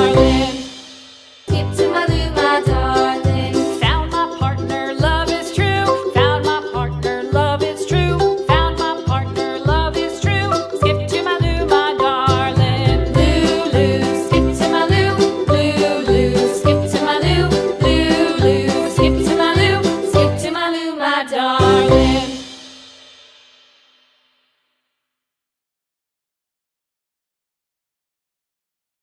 darling. Skip to my Lou, my darling. Found my partner, love is true. Found my partner, love is true. Found my partner, love is true. Skip to my Lou, my darling. Lou, Lou, skip to my Lou. Lou, Lou, skip to my Lou. Lou, Lou, skip to my Lou. Skip to my Lou, my darling.